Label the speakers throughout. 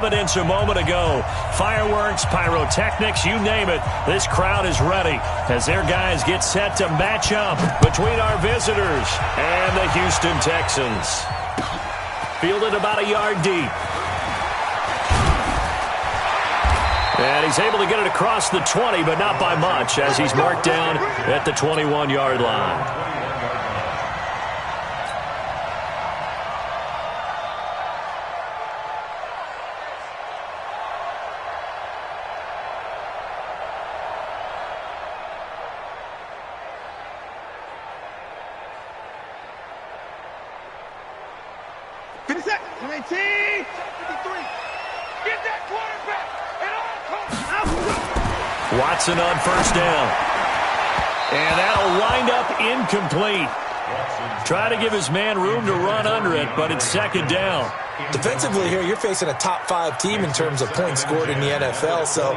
Speaker 1: Evidence a moment ago. Fireworks, pyrotechnics, you name it. This crowd is ready as their guys get set to match up between our visitors and the Houston Texans. Fielded about a yard deep. And he's able to get it across the 20, but not by much as he's marked down at the 21-yard line. Watson on first down. And that'll wind up incomplete. Trying to give his man room to run under it, but it's second down.
Speaker 2: Defensively here, you're facing a top-5 team in terms of points scored in the NFL. So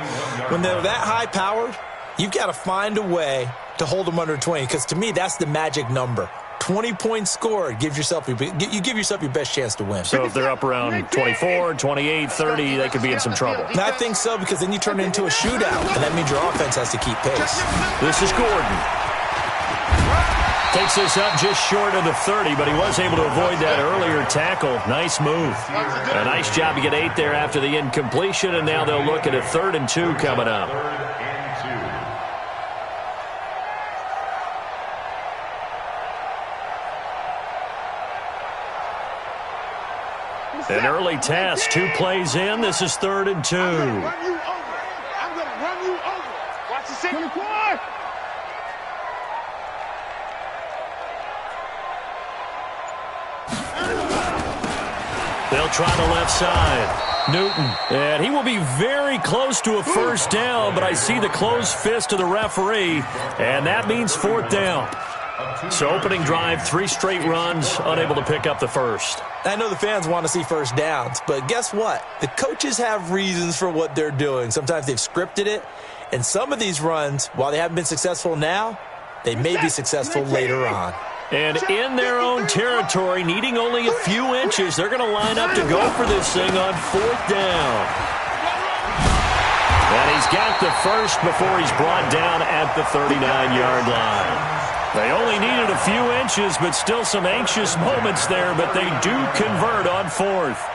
Speaker 2: when they're that high-powered, you've got to find a way to hold them under 20, because to me, that's the magic number. 20 points scored, you give yourself your best chance to win.
Speaker 1: So if they're up around 24, 28, 30, they could be in some trouble.
Speaker 2: And I think so, because then you turn it into a shootout, and that means your offense has to keep pace.
Speaker 1: This is Gordon. Takes this up just short of the 30, but he was able to avoid that earlier tackle. Nice move. A nice job to get 8 there after the incompletion, and now they'll look at a 3rd and 2 coming up. An early task, 2 plays in. This is 3rd and 2.
Speaker 3: I'm going to run you over. Watch the 24.
Speaker 1: They'll try the left side. Newton. And he will be very close to a first down, but I see the closed fist of the referee, and that means 4th down. So opening drive, 3 straight runs, unable to pick up the first.
Speaker 2: I know the fans want to see first downs, but guess what? The coaches have reasons for what they're doing. Sometimes they've scripted it, and some of these runs, while they haven't been successful now, they may be successful later on.
Speaker 1: And in their own territory, needing only a few inches, they're going to line up to go for this thing on 4th down. And he's got the first before he's brought down at the 39-yard line. They only needed a few inches, but still some anxious moments there, but they do convert on 4th.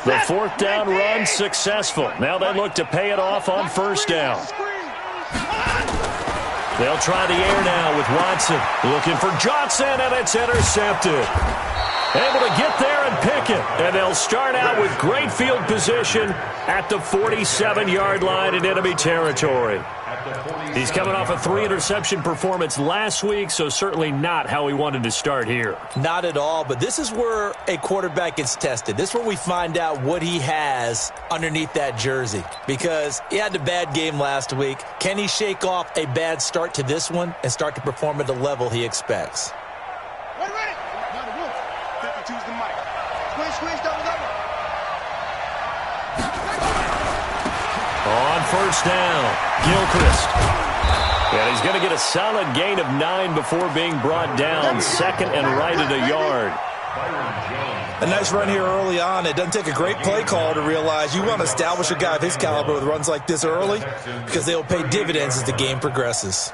Speaker 1: The 4th down run successful. Now they look to pay it off on first down. They'll try the air now with Watson. Looking for Johnson, and it's intercepted. Able to get there and pick it. And they'll start out with great field position at the 47-yard line in enemy territory. He's coming off a 3-interception performance last week, so certainly not how he wanted to start here.
Speaker 2: Not at all, but this is where a quarterback gets tested. This is where we find out what he has underneath that jersey, because he had a bad game last week. Can he shake off a bad start to this one and start to perform at the level he expects?
Speaker 1: On first down, Gilchrist. And he's going to get a solid gain of 9 before being brought down. 2nd and right at a yard.
Speaker 2: A nice run here early on. It doesn't take a great play call to realize you want to establish a guy of his caliber with runs like this early, because they will pay dividends as the game progresses.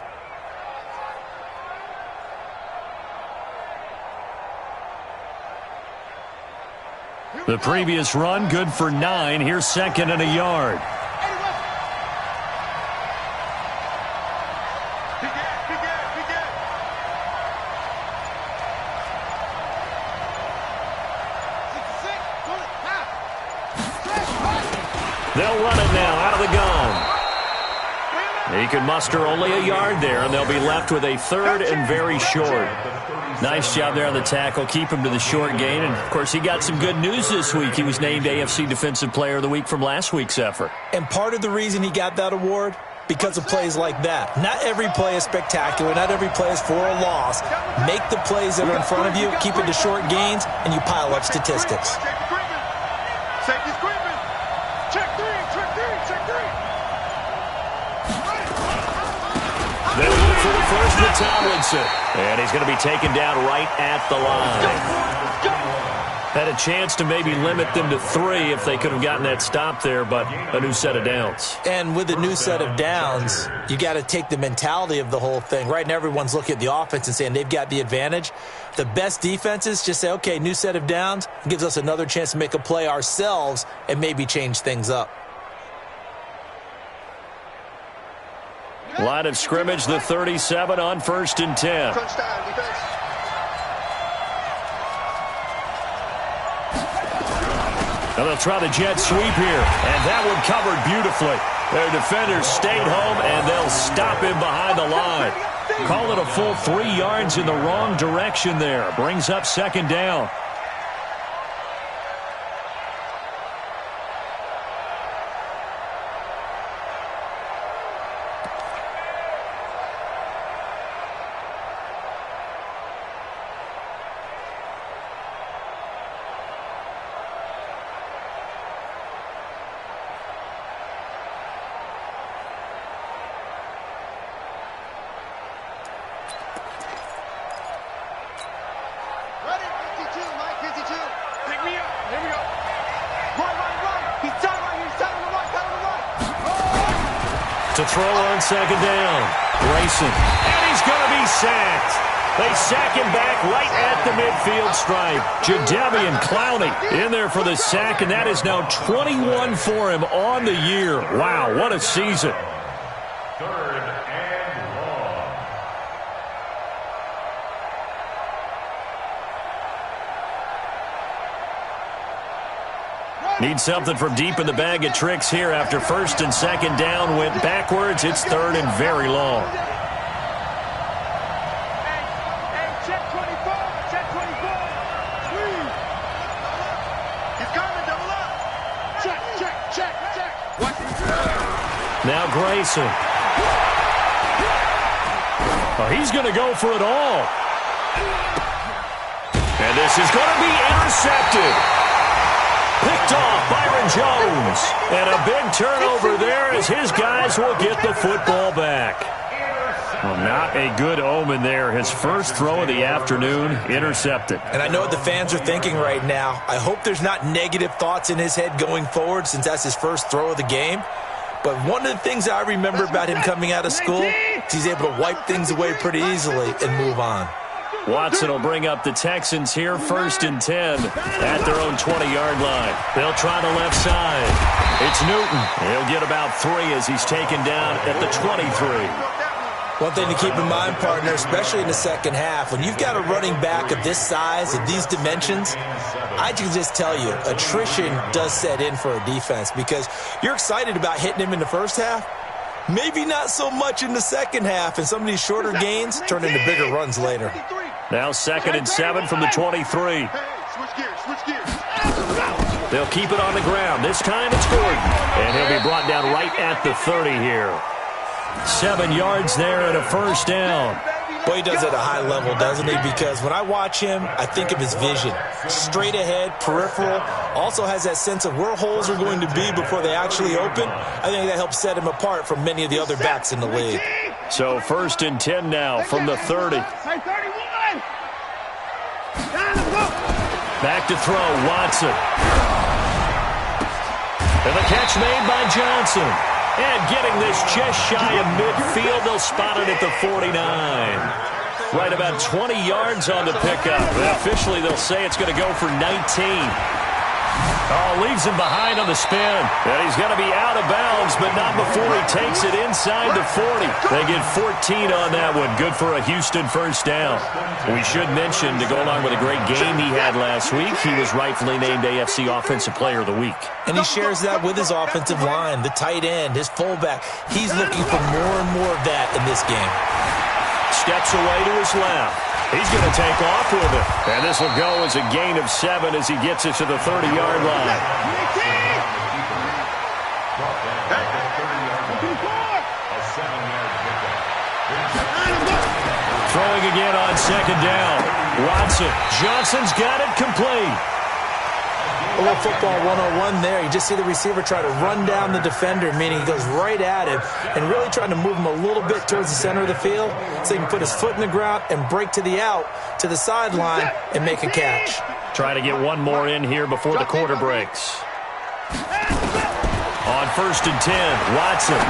Speaker 1: The previous run, good for 9. Here's 2nd and a yard. They'll run it now out of the gun. He can muster only a yard there, and they'll be left with a 3rd and very short. Nice job there on the tackle. Keep him to the short gain. And, of course, he got some good news this week. He was named AFC Defensive Player of the Week from last week's effort.
Speaker 2: And part of the reason he got that award, because of plays like that. Not every play is spectacular. Not every play is for a loss. Make the plays that are in front of you, keep it to short gains, and you pile up statistics.
Speaker 1: They look for the first Tomlinson. And he's going to be taken down right at the line. Had a chance to maybe limit them to 3 if they could have gotten that stop there, but a new set of downs.
Speaker 2: And with a new set of downs, you got to take the mentality of the whole thing. Right now, everyone's looking at the offense and saying they've got the advantage. The best defenses just say, okay, new set of downs, gives us another chance to make a play ourselves and maybe change things up.
Speaker 1: Line of scrimmage, the 37 on 1st and 10. And they'll try the jet sweep here. And that one covered beautifully. Their defenders stayed home, and they'll stop him behind the line. Call it a full 3 yards in the wrong direction there. Brings up 2nd down. To throw on 2nd down. Grayson. And he's going to be sacked. They sack him back right at the midfield stripe. Jadeveon Clowney in there for the sack, and that is now 21 for him on the year. Wow, what a season.
Speaker 4: 3rd and long.
Speaker 1: Need something from deep in the bag of tricks here after 1st and 2nd down went backwards. It's 3rd and very long.
Speaker 3: Check 24. Check 24. Squeeze. He's coming. Double up. Check. Watch it.
Speaker 1: Now Grayson. Oh, he's going to go for it all. And this is going to be intercepted. Picked off Byron Jones. And a big turnover there as his guys will get the football back. Well, not a good omen there. His first throw of the afternoon, intercepted.
Speaker 2: And I know what the fans are thinking right now. I hope there's not negative thoughts in his head going forward since that's his first throw of the game. But one of the things I remember about him coming out of school is he's able to wipe things away pretty easily and move on.
Speaker 1: Watson will bring up the Texans here, 1st and 10 at their own 20-yard line. They'll try the left side. It's Newton. He'll get about 3 as he's taken down at the 23.
Speaker 2: One thing to keep in mind, partner, especially in the second half, when you've got a running back of this size, of these dimensions, I can just tell you, attrition does set in for a defense because you're excited about hitting him in the first half. Maybe not so much in the second half, and some of these shorter gains turn into bigger runs later.
Speaker 1: Now 2nd and 7 from the 23. They'll keep it on the ground. This time it's Gordon. And he'll be brought down right at the 30 here. 7 yards there and a 1st down.
Speaker 2: Boy, he does it at a high level, doesn't he? Because when I watch him, I think of his vision. Straight ahead, peripheral. Also has that sense of where holes are going to be before they actually open. I think that helps set him apart from many of the other backs in the league.
Speaker 1: So 1st and 10 now from the 30. Back to throw, Watson. And the catch made by Johnson. And getting this just shy of midfield, they'll spot it at the 49. Right about 20 yards on the pickup. And officially, they'll say it's going to go for 19. Oh, leaves him behind on the spin. And he's going to be out of bounds, but not before he takes it inside the 40. They get 14 on that one. Good for a Houston 1st down. We should mention, to go along with a great game he had last week, he was rightfully named AFC Offensive Player of the Week.
Speaker 2: And he shares that with his offensive line, the tight end, his fullback. He's looking for more and more of that in this game.
Speaker 1: Steps away to his left. He's going to take off with it. And this will go as a gain of 7 as he gets it to the 30-yard line. Throwing again on 2nd down. Watson. Johnson's got it complete.
Speaker 2: A little football 101 there. You just see the receiver try to run down the defender, meaning he goes right at him and really trying to move him a little bit towards the center of the field so he can put his foot in the ground and break to the out, to the sideline, and make a catch.
Speaker 1: Try to get one more in here before the quarter breaks. On 1st and 10, Watson.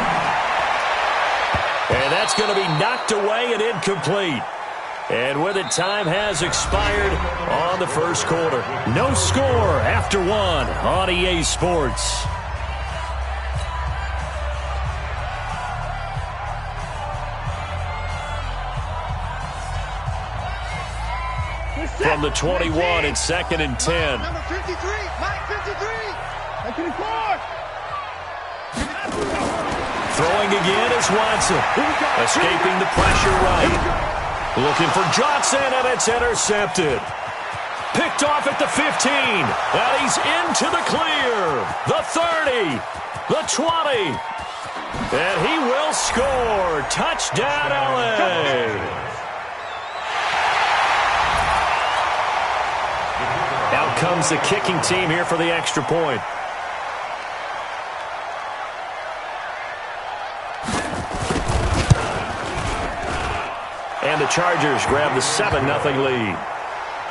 Speaker 1: And that's going to be knocked away and incomplete. And with it, time has expired on the first quarter. No score after one on EA Sports. From the 21, it's 2nd and 10.
Speaker 3: Number 53, Mike 53. 54.
Speaker 1: Throwing again is Watson. Escaping the pressure right. Looking for Johnson, and it's intercepted. Picked off at the 15. And he's into the clear. The 30. The 20. And he will score. Touchdown, LA. Out comes the kicking team here for the extra point. And the Chargers grab the 7-0 lead.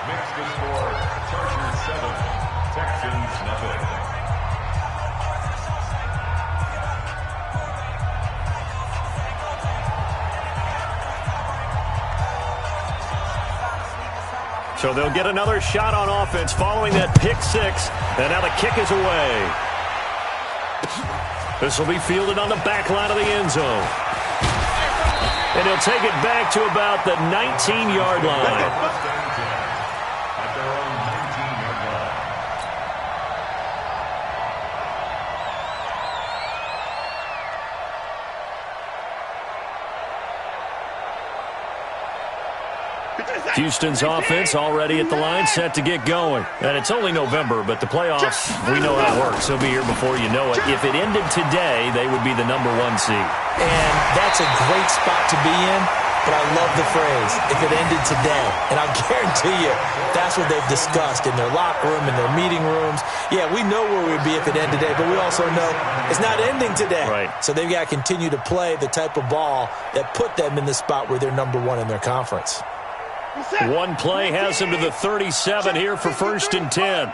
Speaker 4: Makes the score, Chargers 7, Texans nothing.
Speaker 1: So they'll get another shot on offense following that pick six. And now the kick is away. This will be fielded on the back line of the end zone. And he'll take it back to about the 19-yard line.
Speaker 4: At their own 19-yard line.
Speaker 1: Houston's offense already at the line, set to get going. And it's only November, but the playoffs, we know how it works. They'll be here before you know it. If it ended today, they would be the #1 seed.
Speaker 2: And that's a great spot to be in, but I love the phrase, if it ended today. And I'll guarantee you, that's what they've discussed in their locker room, in their meeting rooms. Yeah, we know where we'd be if it ended today, but we also know it's not ending today.
Speaker 1: Right.
Speaker 2: So they've got to continue to play the type of ball that put them in the spot where they're #1 in their conference.
Speaker 1: One play has him to the 37 here for 1st and 10.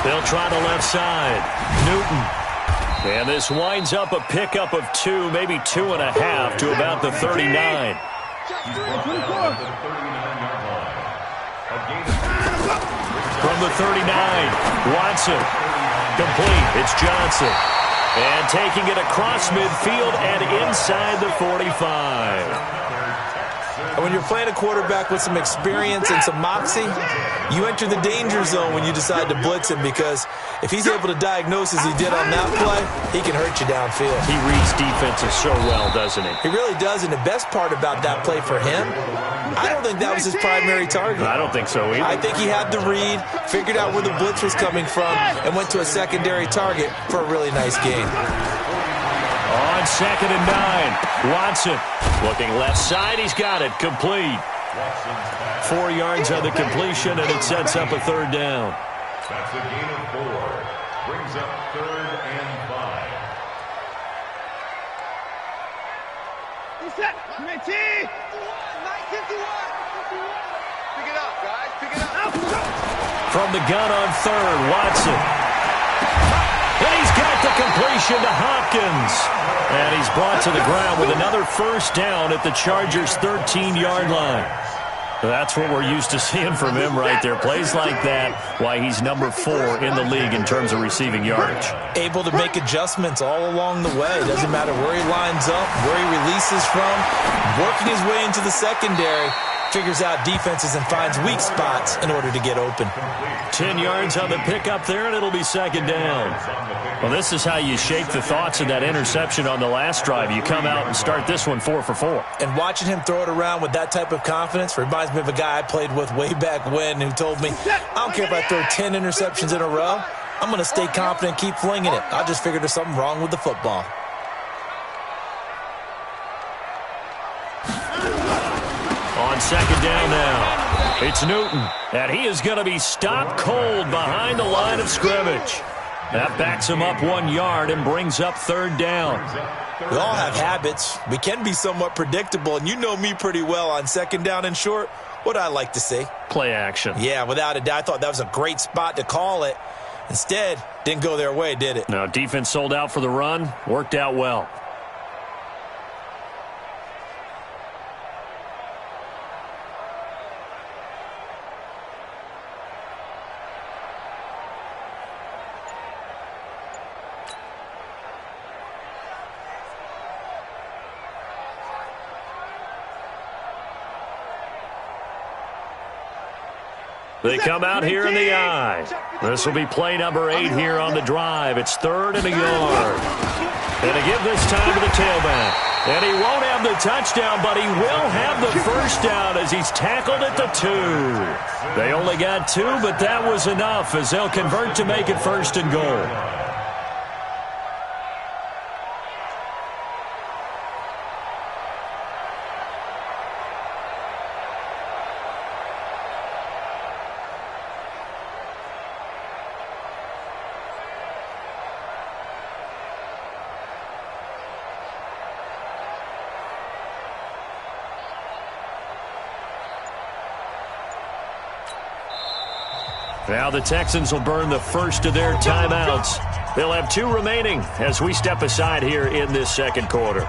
Speaker 1: They'll try the left side. Newton. And this winds up a pickup of 2, maybe 2.5 to about the 39.
Speaker 4: He's brought down at the 39-yard line. A gain of 3.
Speaker 1: From the 39, Watson. Complete. It's Johnson. And taking it across midfield and inside the 45.
Speaker 2: And when you're playing a quarterback with some experience and some moxie, you enter the danger zone when you decide to blitz him, because if he's able to diagnose as he did on that play, he can hurt you downfield.
Speaker 1: He reads defenses so well, doesn't he?
Speaker 2: He really does, and the best part about that play for him, I don't think that was his primary target.
Speaker 1: I don't think so either.
Speaker 2: I think he had the read, figured out where the blitz was coming from, and went to a secondary target for a really nice gain.
Speaker 1: On 2nd and 9, Watson looking left side. He's got it. Complete. 4 yards on the completion, and it sets up a 3rd down.
Speaker 4: That's a gain of 4. Brings up 3rd and 5.
Speaker 3: Who's that? Pick it up, guys. Pick it up.
Speaker 1: From the gun on 3rd, Watson. And he's got the completion to Hopkins. And he's brought to the ground with another 1st down at the Chargers' 13-yard line. That's what we're used to seeing from him right there. Plays like that, why he's #4 in the league in terms of receiving yardage.
Speaker 2: Able to make adjustments all along the way. Doesn't matter where he lines up, where he releases from, working his way into the secondary, figures out defenses and finds weak spots in order to get open.
Speaker 1: 10 yards on the pickup there, and it'll be 2nd down. Well, this is how you shape the thoughts of that interception on the last drive. You come out and start this one 4 for 4.
Speaker 2: And watching him throw it around with that type of confidence reminds me of a guy I played with way back when who told me, I don't care if I throw 10 interceptions in a row, I'm going to stay confident and keep flinging it. I just figured there's something wrong with the football.
Speaker 1: On 2nd down now. It's Newton, and he is going to be stopped cold behind the line of scrimmage. That backs him up 1 yard and brings up third down.
Speaker 2: We all have habits. We can be somewhat predictable, and you know me pretty well on second down and short. What I like to see?
Speaker 1: Play action.
Speaker 2: Yeah, without a doubt. I thought that was a great spot to call it. Instead, didn't go their way, did it?
Speaker 1: No, defense sold out for the run. Worked out well. They come out here in the I. This will be play number 8 here on the drive. It's 3rd and a yard. And to give this time to the tailback. And he won't have the touchdown, but he will have the first down as he's tackled at the 2. They only got 2, but that was enough as they'll convert to make it 1st and goal. Now the Texans will burn the first of their timeouts. They'll have 2 remaining as we step aside here in this second quarter.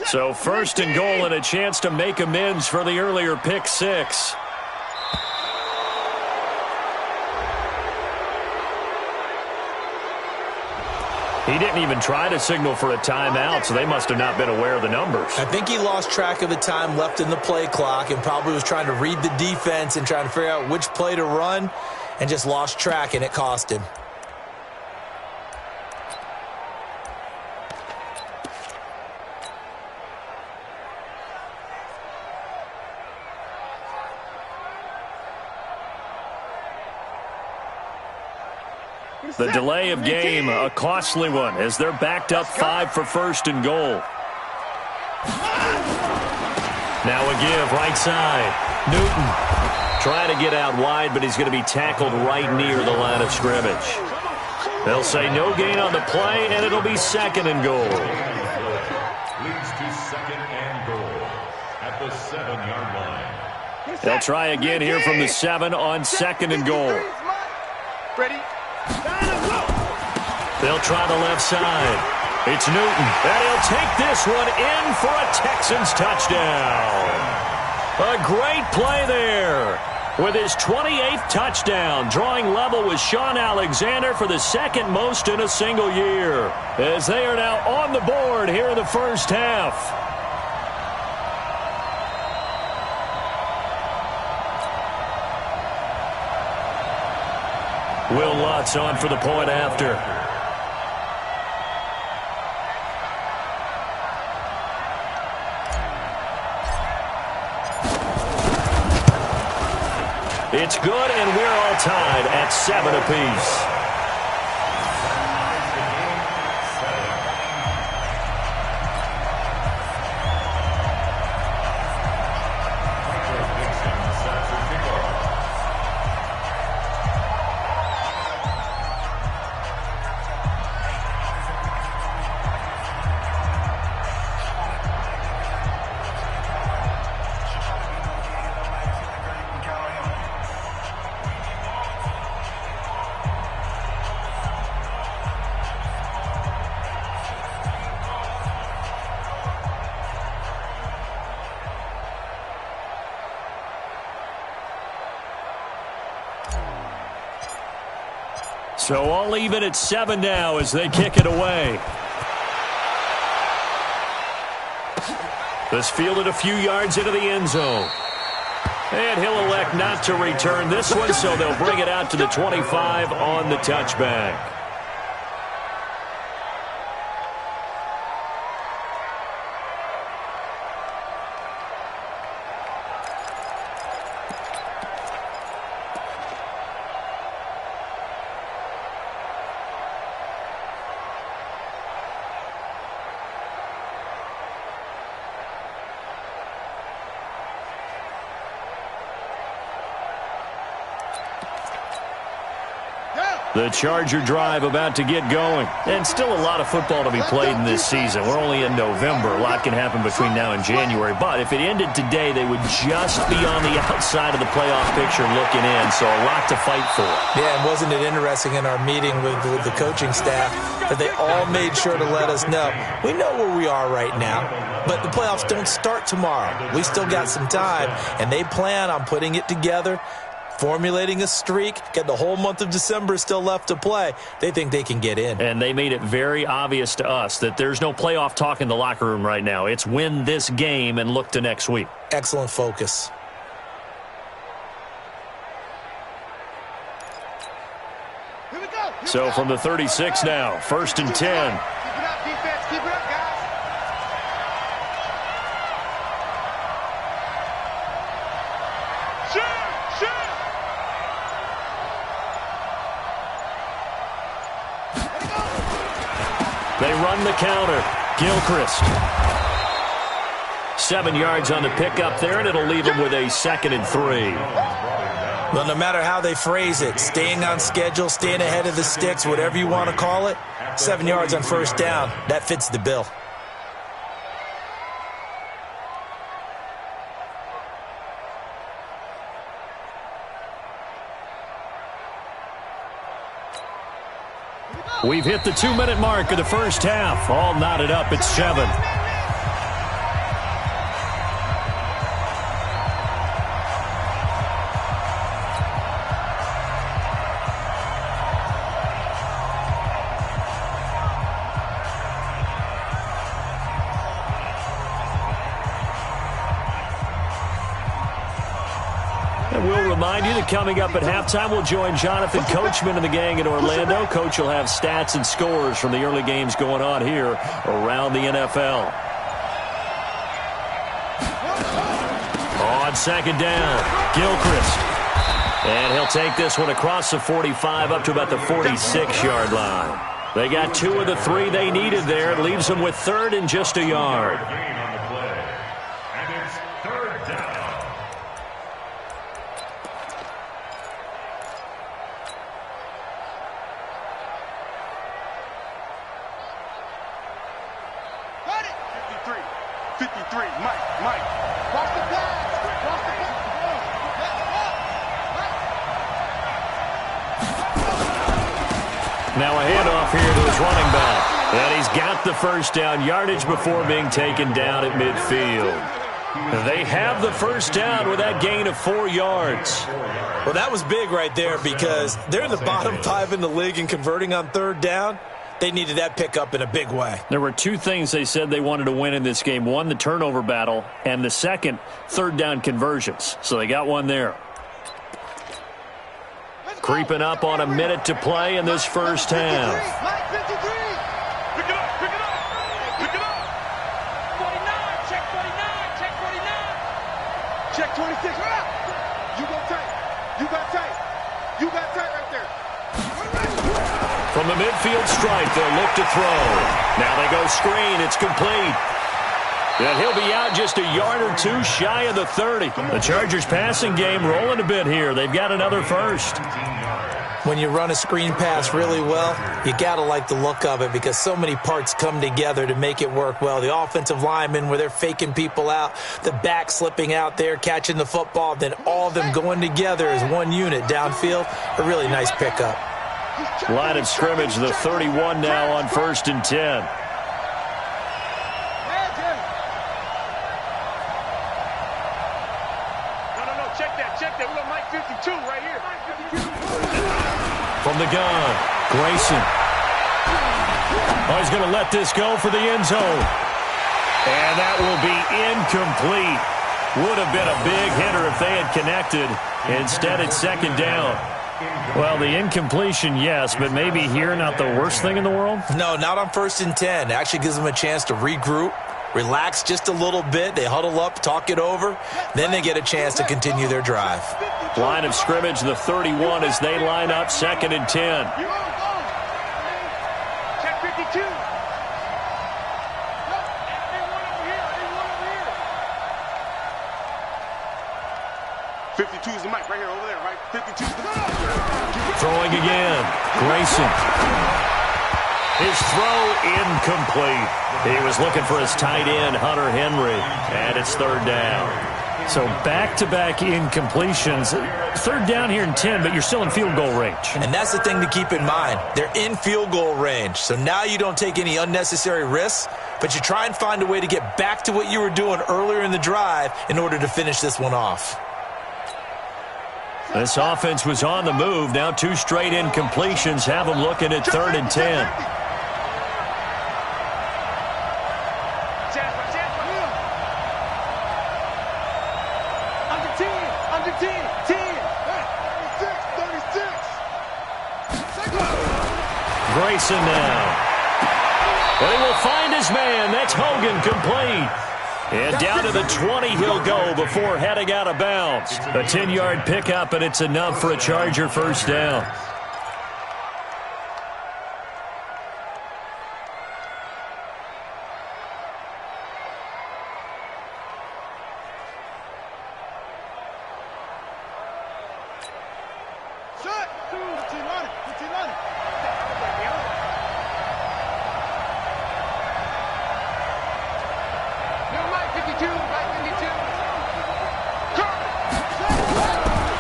Speaker 1: So 1st and goal and a chance to make amends for the earlier pick 6. He didn't even try to signal for a timeout, so they must have not been aware of the numbers.
Speaker 2: I think he lost track of the time left in the play clock and probably was trying to read the defense and trying to figure out which play to run and just lost track, and it cost him.
Speaker 1: The delay of game, a costly one, as they're backed up 5 for 1st and goal. Now a give, right side. Newton trying to get out wide, but he's going to be tackled right near the line of scrimmage. They'll say no gain on the play, and it'll be 2nd and goal.
Speaker 4: Leads to 2nd and goal at the 7-yard line.
Speaker 1: They'll try again here from the 7 on 2nd and goal.
Speaker 3: Ready?
Speaker 1: They'll try the left side. It's Newton, and he'll take this one in for a Texans touchdown. A great play there. With his 28th touchdown, drawing level with Sean Alexander for the 2nd most in a single year, as they are now on the board here in the first half. Will Lutz on for the point after. It's good, and we're all tied at 7 apiece. So all even at 7 now as they kick it away. This fielded a few yards into the end zone. And he'll elect not to return this one, so they'll bring it out to the 25 on the touchback. The Charger drive about to get going. And still a lot of football to be played in this season. We're only in November. A lot can happen between now and January. But if it ended today, they would just be on the outside of the playoff picture looking in. So a lot to fight for.
Speaker 2: Yeah, and wasn't it interesting in our meeting with the coaching staff that they all made sure to let us know, we know where we are right now, but the playoffs don't start tomorrow. We still got some time, and they plan on putting it together, formulating a streak, get the whole month of December still left to play. They think they can get in.
Speaker 1: And they made it very obvious to us that there's no playoff talk in the locker room right now. It's win this game and look to next week.
Speaker 2: Excellent focus.
Speaker 3: Here we go.
Speaker 1: So from the 36 now, 1st and 10.
Speaker 3: Keep it up, defense. Keep it up, guys.
Speaker 1: They run the counter. Gilchrist. 7 yards on the pickup there, and it'll leave them with a 2nd and 3.
Speaker 2: Well, no matter how they phrase it, staying on schedule, staying ahead of the sticks, whatever you want to call it, 7 yards on 1st down, that fits the bill.
Speaker 1: We've hit the 2-minute mark of the first half. All knotted up at 7. We'll remind you that coming up at halftime, we'll join Jonathan Coachman and the gang in Orlando. Coach will have stats and scores from the early games going on here around the NFL. On 2nd down, Gilchrist. And he'll take this one across the 45 up to about the 46-yard line. They got 2 of the 3 they needed there. It leaves them with 3rd and just a yard. Now a handoff here to his running back. And he's got the 1st down yardage before being taken down at midfield. They have the 1st down with that gain of 4 yards.
Speaker 2: Well, that was big right there because they're in the bottom 5 in the league and converting on 3rd down. They needed that pickup in a big way.
Speaker 1: There were 2 things they said they wanted to win in this game. One, the turnover battle, and the second, 3rd down conversions. So they got one there. Creeping up on a minute to play in this first half.
Speaker 3: Pick it up, pick it up, pick it up. 49, check 49, check 49. Check 26, right out. You go tight, you got tight, you got tight right there.
Speaker 1: From the midfield stripe, they'll look to throw. Now they go screen, it's complete. And he'll be out just a yard or 2 shy of the 30. The Chargers passing game rolling a bit here. They've got another 1st.
Speaker 2: When you run a screen pass really well, you got to like the look of it because so many parts come together to make it work well. The offensive linemen where they're faking people out, the back slipping out there, catching the football, then all of them going together as one unit downfield. A really nice pickup.
Speaker 1: Line of scrimmage, the 31 now on 1st and 10. from the gun. Grayson. Oh, he's going to let this go for the end zone. And that will be incomplete. Would have been a big hitter if they had connected. Instead, it's second down. Well, the incompletion, yes, but maybe here not the worst thing in the world?
Speaker 2: No, not on 1st and 10. It actually gives them a chance to regroup, relax just a little bit. They huddle up, talk it over. Then they get a chance to continue their drive.
Speaker 1: Line of scrimmage, the 31 as they line up, 2nd and 10.
Speaker 3: Check 52. 52 is the mic right here, over there, right? 52 is the mic.
Speaker 1: Throwing again. Grayson. His throw incomplete. He was looking for his tight end, Hunter Henry, and it's 3rd down. So back-to-back incompletions. 3rd down here in 10, but you're still in field goal range.
Speaker 2: And that's the thing to keep in mind. They're in field goal range. So now you don't take any unnecessary risks, but you try and find a way to get back to what you were doing earlier in the drive in order to finish this one off.
Speaker 1: This offense was on the move. Now 2 straight incompletions have them looking at 3rd and 10.
Speaker 3: Under 10, 10. 36.
Speaker 1: Grayson now. But he will find his man. That's Hogan, complete. And down to the 20 he'll go before heading out of bounds. A 10-yard pickup, and it's enough for a Charger first down.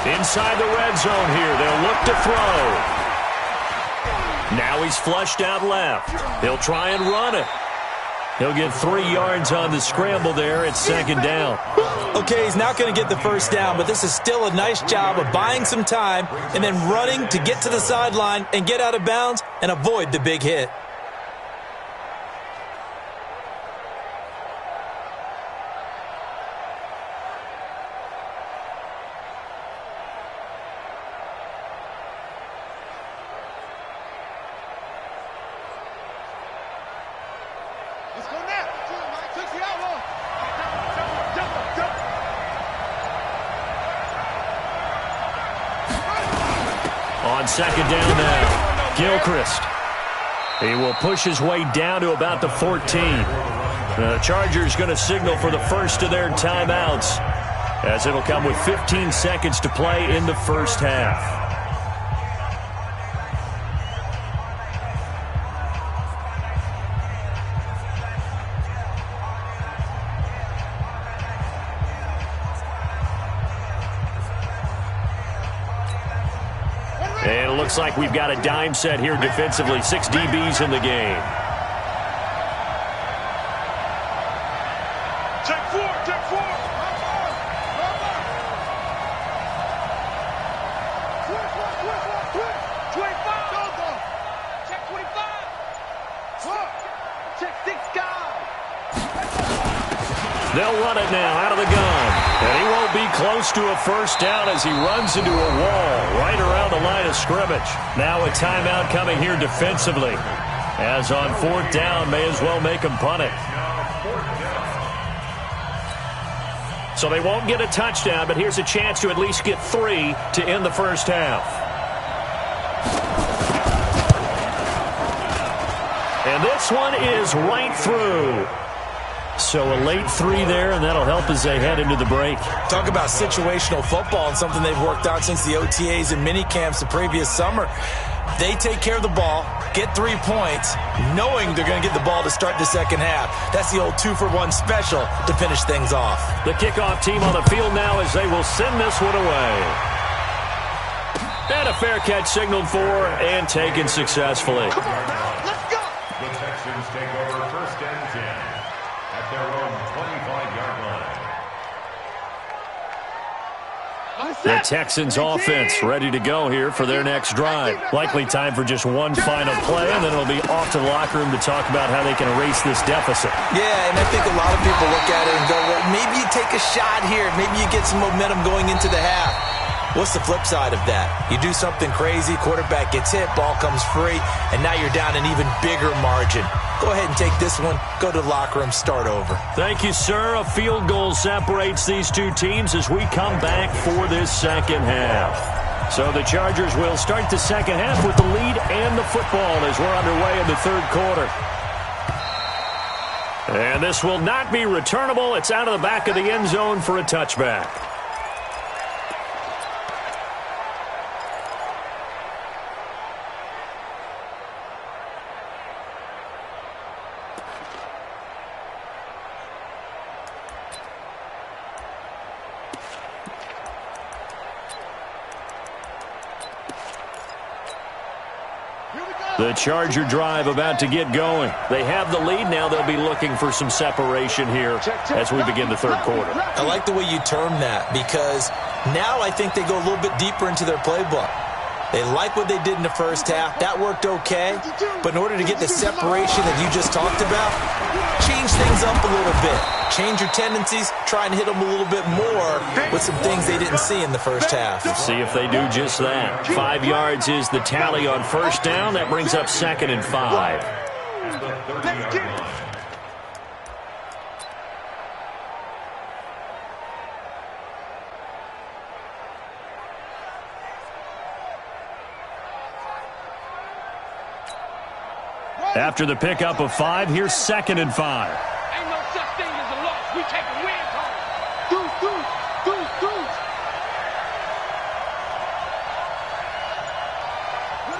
Speaker 1: Inside the red zone here, they'll look to throw. Now he's flushed out left. He'll try and run it. He'll get 3 yards on the scramble there. It's 2nd down.
Speaker 2: Okay, he's not going to get the first down, but this is still a nice job of buying some time and then running to get to the sideline and get out of bounds and avoid the big hit.
Speaker 1: On 2nd down now, Gilchrist. He will push his way down to about the 14. The Chargers going to signal for the first of their timeouts, as it'll come with 15 seconds to play in the first half. And it looks like we've got a dime set here defensively. 6 DBs in the game.
Speaker 3: Check 4. 25. Check 25. Check 6 guys.
Speaker 1: They'll run it now out of the gun. And he won't be close to a first down as he runs into a wall right around the line of scrimmage. Now a timeout coming here defensively. As on 4th down, may as well make him punt it. So they won't get a touchdown, but here's a chance to at least get 3 to end the first half. And this one is right through. So a late 3 there, and that'll help as they head into the break.
Speaker 2: Talk about situational football and something they've worked on since the OTAs and mini camps the previous summer. They take care of the ball, get 3 points, knowing they're going to get the ball to start the second half. That's the old 2-for-1 special to finish things off.
Speaker 1: The kickoff team on the field now as they will send this one away. And a fair catch signaled for and taken successfully.
Speaker 3: Come on, now, let's go.
Speaker 4: The Texans take over 1st and 10 at their own 25-yard line.
Speaker 1: The Texans offense ready to go here for their next drive. Likely time for just one final play, and then it'll be off to the locker room to talk about how they can erase this deficit.
Speaker 2: Yeah, and I think a lot of people look at it and go, well, maybe you take a shot here. Maybe you get some momentum going into the half. What's the flip side of that? You do something crazy, quarterback gets hit, ball comes free, and now you're down an even bigger margin. Go ahead and take this one, go to the locker room, start over.
Speaker 1: Thank you, sir. A field goal separates these two teams as we come back for this second half. So the Chargers will start the second half with the lead and the football as we're underway in the third quarter. And this will not be returnable. It's out of the back of the end zone for a touchback. The Charger drive about to get going. They have the lead. Now they'll be looking for some separation here as we begin the third quarter.
Speaker 2: I like the way you term that because now I think they go a little bit deeper into their playbook. They like what they did in the first half. That worked okay. But in order to get the separation that you just talked about, change things up a little bit. Change your tendencies. Try and hit them a little bit more with some things they didn't see in the first half.
Speaker 1: See if they do just that. 5 yards is the tally on first down. That brings up 2nd and 5. After the pickup of 5, here's 2nd and 5.
Speaker 3: Ain't no such thing as a loss. We taking wins home. Deuce. Put it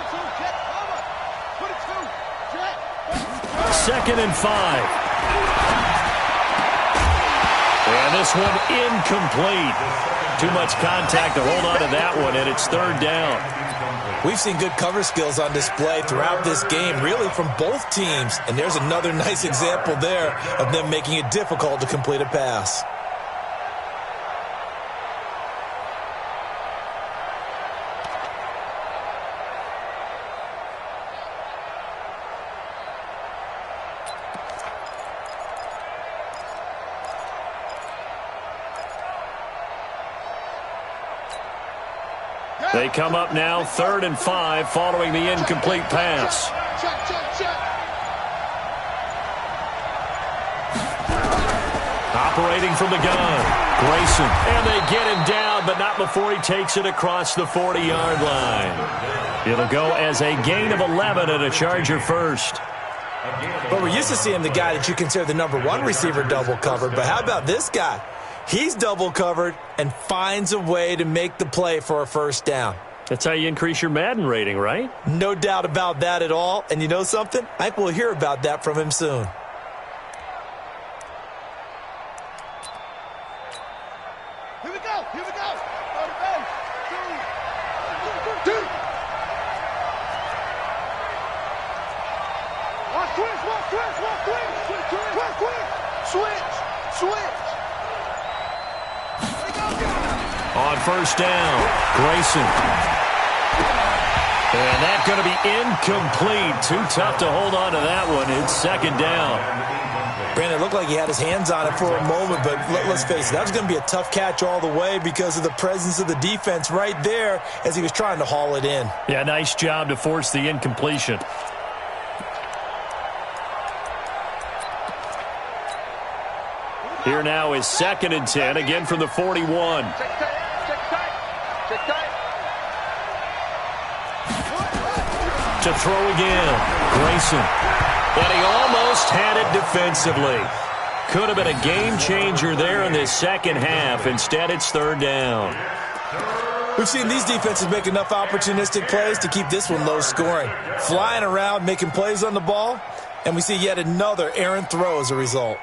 Speaker 3: to Jet, cover. Put it to Jet.
Speaker 1: 2nd and 5. And this one incomplete. Too much contact to hold on to that one, and it's 3rd down.
Speaker 2: We've seen good cover skills on display throughout this game, really from both teams. And there's another nice example there of them making it difficult to complete a pass.
Speaker 1: They come up now 3rd and 5 following the incomplete pass.
Speaker 3: Check.
Speaker 1: Operating from the gun, Grayson. And they get him down, but not before he takes it across the 40-yard line. It'll go as a gain of 11 and a Charger first.
Speaker 2: But we're used to seeing the guy that you consider the #1 receiver double covered. But how about this guy? He's double covered and finds a way to make the play for a first down.
Speaker 1: That's how you increase your Madden rating, right?
Speaker 2: No doubt about that at all. And you know something? I think we'll hear about that from him soon.
Speaker 3: Here we go. Two. Switch.
Speaker 1: On first down, Grayson. And that's going to be incomplete. Too tough to hold on to that one. It's 2nd down.
Speaker 2: Brandon, it looked like he had his hands on it for a moment, but let's face it, that was going to be a tough catch all the way because of the presence of the defense right there as he was trying to haul it in.
Speaker 1: Yeah, nice job to force the incompletion. Here now is 2nd and 10, again from the 41.
Speaker 3: Check tight.
Speaker 1: To throw again, Grayson. And he almost had it defensively. Could have been a game changer there in this second half. Instead, it's 3rd down.
Speaker 2: We've seen these defenses make enough opportunistic plays to keep this one low scoring. Flying around, making plays on the ball, and we see yet another errant throw as a result.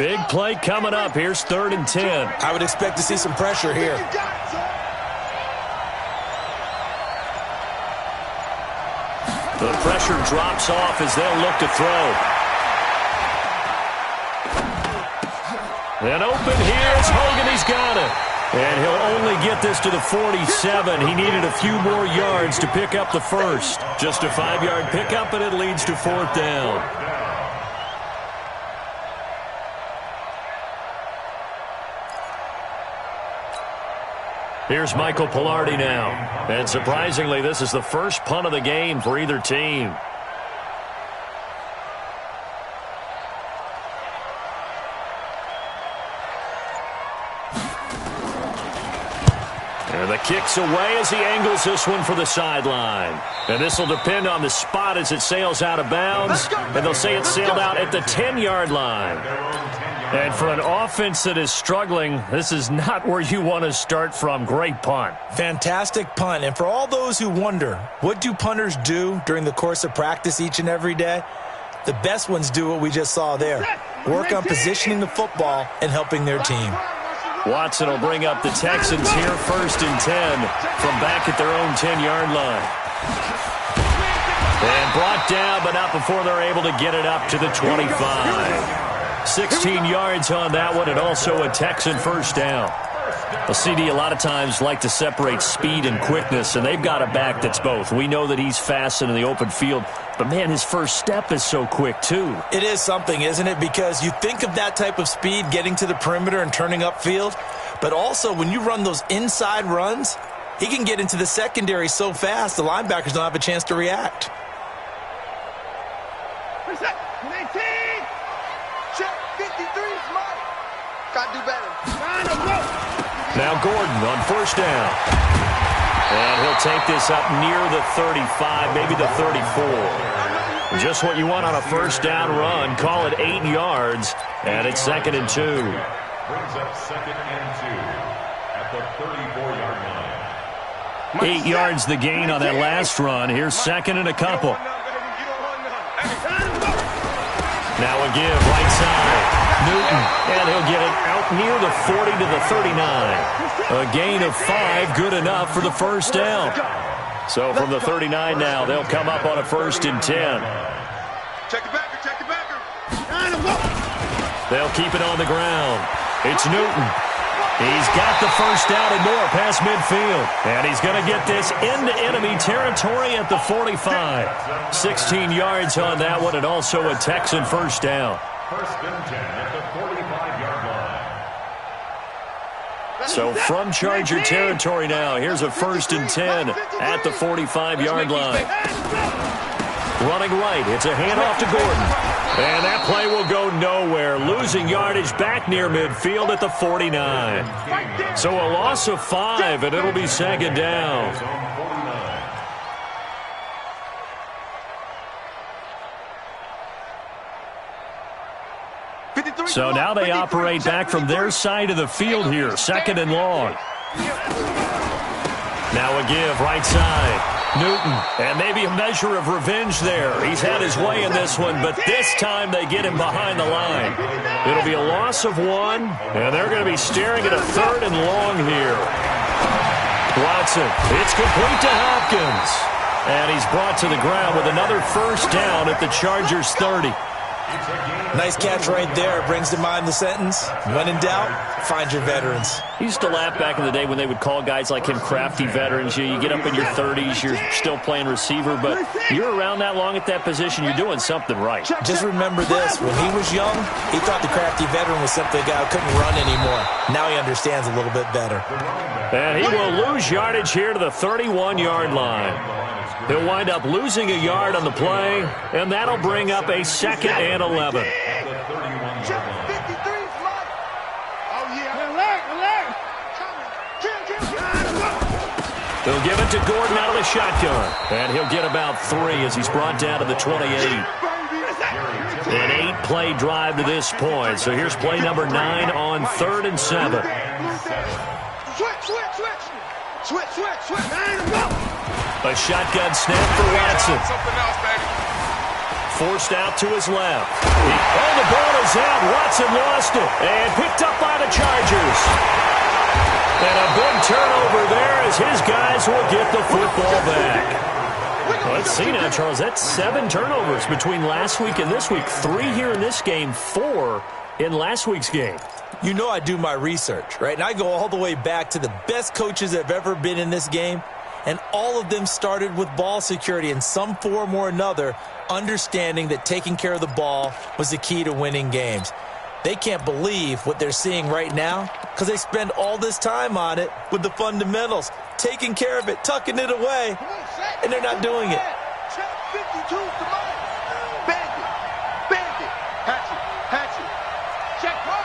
Speaker 1: Big play coming up. Here's 3rd and 10.
Speaker 2: I would expect to see some pressure here.
Speaker 1: The pressure drops off as they'll look to throw. Then open here is Hogan. He's got it. And he'll only get this to the 47. He needed a few more yards to pick up the first. Just a 5-yard pickup, and it leads to 4th down. Here's Michael Pilardi now. And surprisingly, this is the first punt of the game for either team. And the kick's away as he angles this one for the sideline. And this will depend on the spot as it sails out of bounds. And they'll say it sailed out at the 10-yard line. And for an offense that is struggling, this is not where you want to start from. Great punt.
Speaker 2: Fantastic punt. And for all those who wonder, what do punters do during the course of practice each and every day? The best ones do what we just saw there. Work on positioning the football and helping their team.
Speaker 1: Watson will bring up the Texans here 1st and 10 from back at their own 10-yard line. And brought down, but not before they're able to get it up to the 25. 16 yards on that one, and also a Texan first down. A CD a lot of times like to separate speed and quickness, and they've got a back that's both. We know that he's fast in the open field, but, man, his first step is so quick, too.
Speaker 2: It is something, isn't it? Because you think of that type of speed getting to the perimeter and turning upfield, but also when you run those inside runs, he can get into the secondary so fast the linebackers don't have a chance to react.
Speaker 1: Now Gordon on first down. And he'll take this up near the 35, maybe the 34. Just what you want on a first down run. Call it 8 yards, and it's 2nd and 2.
Speaker 4: Brings up 2nd and 2 at the 34-yard line.
Speaker 1: 8 yards the gain on that last run. Here's 2nd and a couple. Now a give right side. Newton, and he'll get it out near the 40 to the 39. A gain of 5, good enough for the first down. So from the 39 now, they'll come up on a 1st and 10.
Speaker 3: Check it back, check it back.
Speaker 1: They'll keep it on the ground. It's Newton. He's got the first down and more past midfield. And he's going to get this into enemy territory at the 45. 16 yards on that one, and also a Texan first down.
Speaker 4: 1st and 10 at the 45-yard line.
Speaker 1: So from Charger territory now, here's a 1st and 10 at the 45-yard line. Running right, it's a handoff to Gordon. And that play will go nowhere, losing yardage back near midfield at the 49. So a loss of 5, and it'll be 2nd down. So now they operate back from their side of the field here, 2nd and long. Now a give, right side. Newton, and maybe a measure of revenge there. He's had his way in this one, but this time they get him behind the line. It'll be a loss of 1, and they're going to be staring at a 3rd and long here. Watson, it's complete to Hopkins. And he's brought to the ground with another first down at the Chargers' 30.
Speaker 2: Nice catch right there. Brings to mind the sentence, when in doubt, find your veterans.
Speaker 1: He used to laugh back in the day when they would call guys like him crafty veterans. You get up in your 30s, you're still playing receiver, but you're around that long at that position, you're doing something right.
Speaker 2: Just remember this, when he was young, he thought the crafty veteran was simply a guy who couldn't run anymore. Now he understands a little bit better.
Speaker 1: And he will lose yardage here to the 31-yard line. He'll wind up losing a yard on the play, and that'll bring up a 2nd and 11. They'll give it to Gordon out of the shotgun, and he'll get about 3 as he's brought down to the 28. An 8-play drive to this point, so here's play number 9 on 3rd and 7. A shotgun snap for Watson. forced out to his left. Oh, the ball is out. Watson lost it and picked up by the Chargers. And a big turnover there as his guys will get the football back. Let's see now, Charles. That's 7 turnovers between last week and this week. 3 here in this game, 4 in last week's game.
Speaker 2: You know I do my research, right? And I go all the way back to the best coaches that have ever been in this game. And all of them started with ball security in some form or another, understanding that taking care of the ball was the key to winning games. They can't believe what they're seeing right now because they spend all this time on it with the fundamentals, taking care of it, tucking it away, and they're not doing it.
Speaker 3: Check 52 to Mike. Bandit. Bandit. Hatchet. Check 1.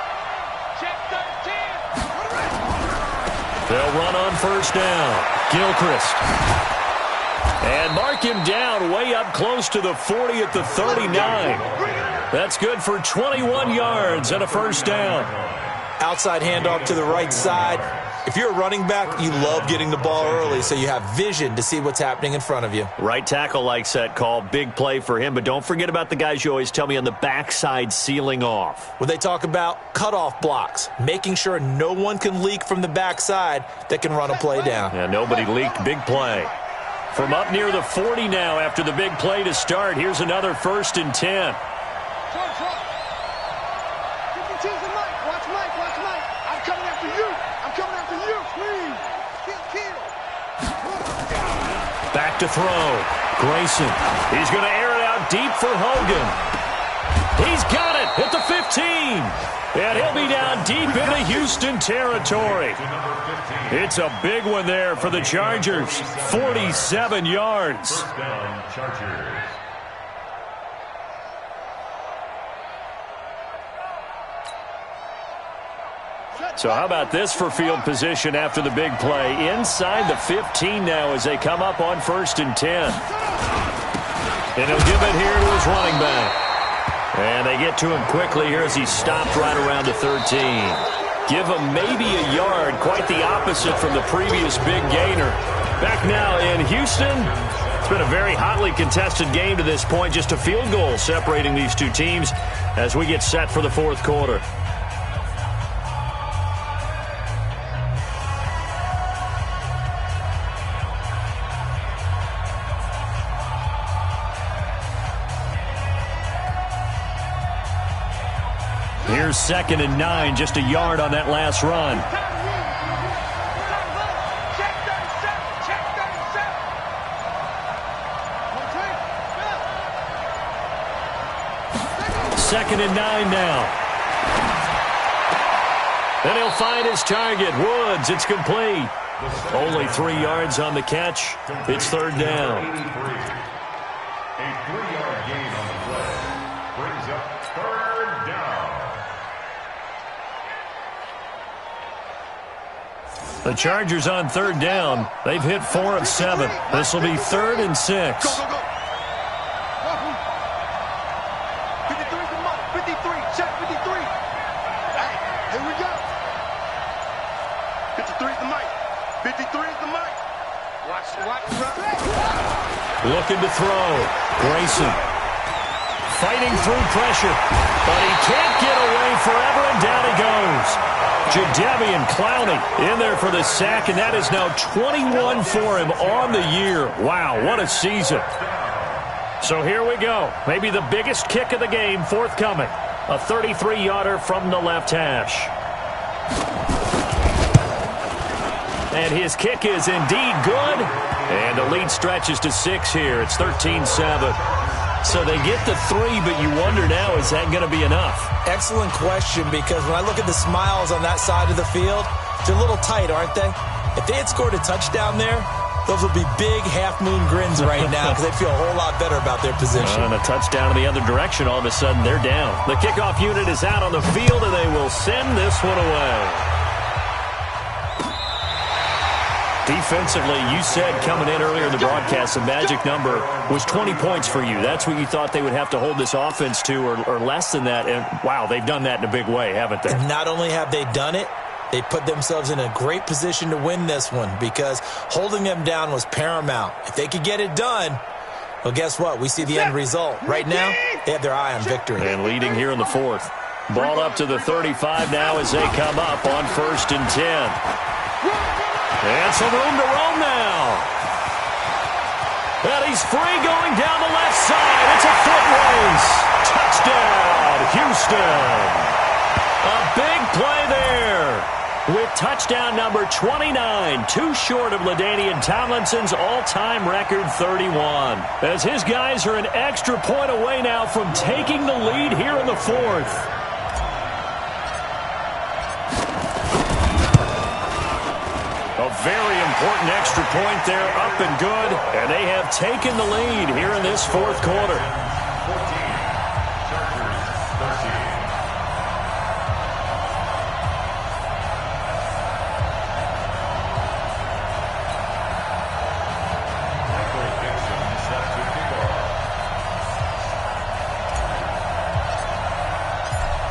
Speaker 3: Check 13.
Speaker 1: They'll run on first down. Gilchrist. And mark him down way up close to the 40 at the 39. That's good for 21 yards and a first down.
Speaker 2: Outside handoff to the right side. If you're a running back, you love getting the ball early so you have vision to see what's happening in front of you.
Speaker 1: Right tackle likes that call. Big play for him. But don't forget about the guys you always tell me on the backside sealing off.
Speaker 2: When they talk about cutoff blocks, making sure no one can leak from the backside that can run a play down.
Speaker 1: Yeah, nobody leaked. Big play. From up near the 40 now after the big play to start. Here's another 1st and 10. Back to throw. Grayson. He's going to air it out deep for Hogan. He's got it at the 15. And he'll be down deep into Houston territory. It's a big one there for the Chargers. 47 yards.
Speaker 4: First down, Chargers.
Speaker 1: So how about this for field position after the big play? Inside the 15 now as they come up on 1st and 10. And he'll give it here to his running back. And they get to him quickly here as he stopped right around the 13. Give him maybe a yard, quite the opposite from the previous big gainer. Back now in Houston. It's been a very hotly contested game to this point. Just a field goal separating these two teams as we get set for the 4th quarter. Here's 2nd and 9, just a yard on that last run.
Speaker 3: Check
Speaker 1: 37. 2nd and 9 now. And he'll find his target. Woods, it's complete. Only 3 yards on the catch. It's 3rd down.
Speaker 4: A 3-yard gain on the play brings up 3rd down.
Speaker 1: The Chargers on 3rd down. They've hit 4 of 7. This will be 3rd and 6.
Speaker 3: Go. 53 to Mike. 53. Check 53. Hey, here we go. 53 is the Mike. 53 is the Mike. Watch.
Speaker 1: Looking to throw. Grayson. Fighting through pressure. But he can't get away forever, and down he goes. Jadeveon Clowney in there for the sack, and that is now 21 for him on the year. Wow, what a season. So here we go. Maybe the biggest kick of the game forthcoming. A 33-yarder from the left hash. And his kick is indeed good. And the lead stretches to 6 here. It's 13-7. So they get the 3, but you wonder now, is that going to be enough?
Speaker 2: Excellent question, because when I look at the smiles on that side of the field, they're a little tight, aren't they? If they had scored a touchdown there, those would be big half-moon grins right now because they feel a whole lot better about their position.
Speaker 1: And a touchdown in the other direction, all of a sudden they're down. The kickoff unit is out on the field, and they will send this one away. Defensively, you said coming in earlier in the broadcast, the magic number was 20 points for you. That's what you thought they would have to hold this offense to, or less than that. And, wow, they've done that in a big way, haven't they?
Speaker 2: And not only have they done it, they put themselves in a great position to win this one because holding them down was paramount. If they could get it done, Well, guess what? We see the end result. Right now, they have their eye on victory.
Speaker 1: And leading here in the fourth. Ball up to the 35 now as they come up on 1st and 10. And some room to roam now. And he's free going down the left side. It's a foot race. Touchdown, Houston. A big play there. With touchdown number 29, too short of LaDainian Tomlinson's all-time record 31. As his guys are an extra point away now from taking the lead here in the fourth. A very important extra point there, up and good. And they have taken the lead here in this fourth quarter.
Speaker 4: 14, Chargers 13.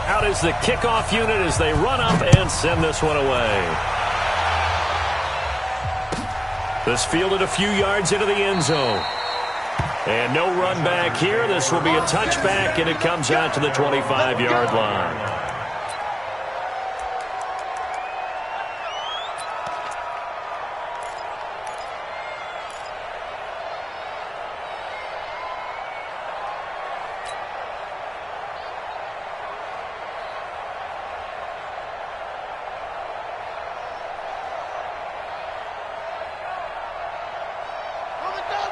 Speaker 1: Out is the kickoff unit as they run up and send this one away. This fielded a few yards into the end zone. And no run back here. This will be a touchback, and it comes out to the 25-yard line.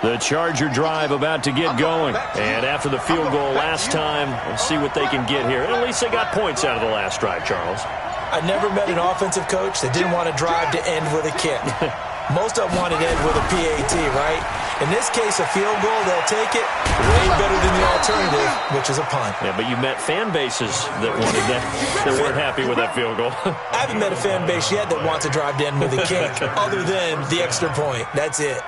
Speaker 1: The Charger drive about to get going. And after the field goal last time, we'll see what they can get here. At least they got points out of the last drive, Charles.
Speaker 2: I never met an offensive coach that didn't want to drive to end with a kick. Most of them wanted to end with a PAT, right? In this case, a field goal, they'll take it way better than the alternative, which is a punt.
Speaker 1: Yeah, but you met fan bases that wanted that weren't happy with that field goal.
Speaker 2: I haven't met a fan base yet that wants to drive to end with a kick other than the extra point. That's it.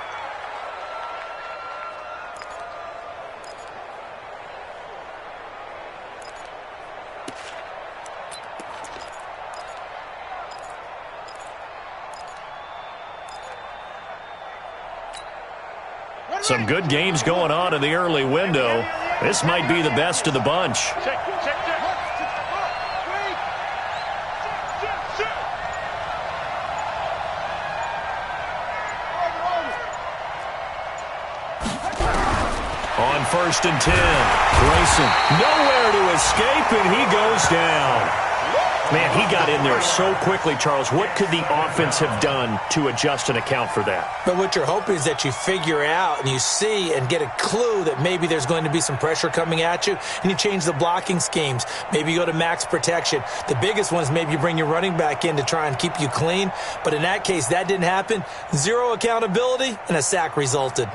Speaker 1: Some good games going on in the early window. This might be the best of the bunch. On 1st and 10, Grayson nowhere to escape, and he goes down. Man, he got in there so quickly, Charles. What could the offense have done to adjust and account for that?
Speaker 2: But what you're hoping is that you figure out and you see and get a clue that maybe there's going to be some pressure coming at you, and you change the blocking schemes. Maybe you go to max protection. The biggest one is maybe you bring your running back in to try and keep you clean. But in that case, that didn't happen. Zero accountability, and a sack resulted.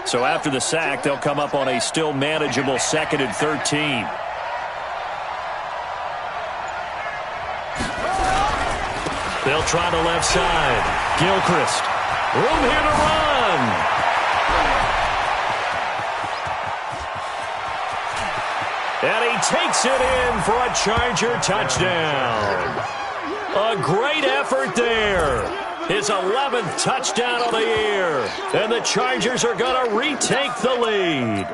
Speaker 1: So after the sack, they'll come up on a still manageable 2nd and 13. They'll try the left side. Gilchrist. Room here to run. And he takes it in for a Charger touchdown. A great effort there. His 11th touchdown of the year. And the Chargers are going to retake the lead.